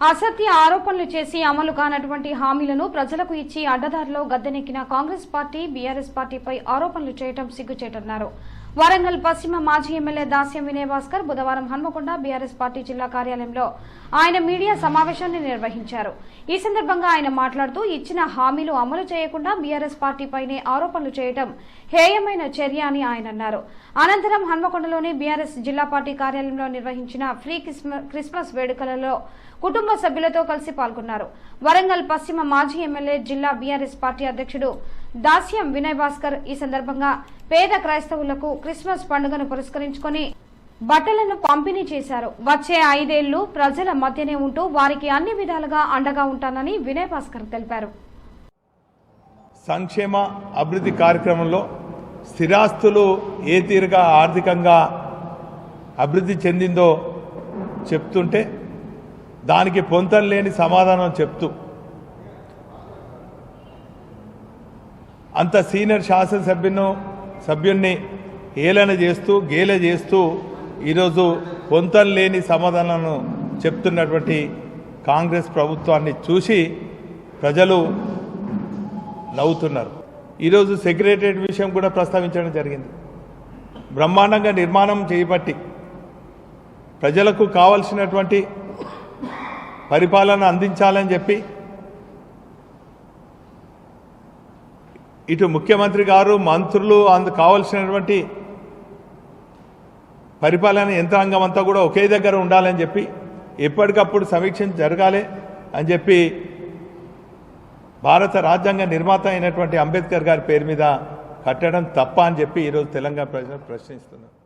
అసత్య ఆరోపణలు చేసి అమలు కానటువంటి హామీలను ప్రజలకు ఇచ్చి అడ్డదారిలో గద్దెనెక్కిన కాంగ్రెస్ పార్టీ బీఆర్ఎస్ పార్టీపై ఆరోపణలు చేయడం సిగ్గుచేటన్నారు. వరంగల్ పశ్చిమ మాజీ ఎమ్మెల్యే దాస్యం వినయ్ భాస్కర్ బుధవారం హన్మకొండ బీఆర్ఎస్ పార్టీ జిల్లా కార్యాలయంలో ఆయన మీడియా సమావేశాన్ని నిర్వహించారు. ఈ సందర్భంగా ఆయన మాట్లాడుతూ ఇచ్చిన హామీలు అమలు చేయకుండా బీఆర్ఎస్ పార్టీపైనే ఆరోపణలు చేయడం హేయమైన చర్య అని ఆయన అన్నారు. అనంతరం హన్మకొండలోని బీఆర్ఎస్ జిల్లా పార్టీ కార్యాలయంలో నిర్వహించిన ఫ్రీ క్రిస్మస్ వేడుకలలో కుటుంబ సభ్యులతో కలిసి పాల్గొన్నారు. వరంగల్ పశ్చిమ మాజీ ఎమ్మెల్యే జిల్లా బీఆర్ఎస్ పార్టీ అధ్యక్షుడు దాస్యం వినయ్ భాస్కర్ ఈ సందర్భంగా పేద క్రైస్తవులకు క్రిస్మస్ పండుగను పురస్కరించుకొని బట్టలను పంపిణీ చేశారు. వచ్చే 5 ఏళ్లు ప్రజల మధ్యనే ఉంటూ వారికి అన్ని విధాలుగా అండగా ఉంటానని వినయ్ భాస్కర్ తెలిపారు. సంక్షేమ అభివృద్ధి కార్యక్రమంలో స్థిరాస్తులు ఏ తీరుగా ఆర్థికంగా అభివృద్ధి చెందిందో చెప్తుంటే దానికి పొంతం లేని సమాధానం చెప్తూ అంత సీనియర్ శాసనసభ్యుని ఏలన చేస్తూ గేల చేస్తూ ఈరోజు పొంతం లేని సమాధానాలను చెప్తున్నటువంటి కాంగ్రెస్ ప్రభుత్వాన్ని చూసి ప్రజలు నవ్వుతున్నారు. ఈరోజు సెక్రటరియట్ విషయం కూడా ప్రస్తావించడం జరిగింది. బ్రహ్మాండంగా నిర్మాణం చేయబట్టి ప్రజలకు కావలసినటువంటి పరిపాలన అందించాలని చెప్పి ఇటు ముఖ్యమంత్రి గారు మంత్రులు కావలసినటువంటి పరిపాలన యంత్రాంగం అంతా కూడా ఒకే దగ్గర ఉండాలని చెప్పి ఎప్పటికప్పుడు సమీక్ష జరగాలి అని చెప్పి భారత రాజ్యాంగ నిర్మాత అయినటువంటి అంబేద్కర్ గారి పేరు మీద కట్టడం తప్ప అని చెప్పి ఈరోజు తెలంగాణ ప్రజలు ప్రశ్నిస్తున్నారు.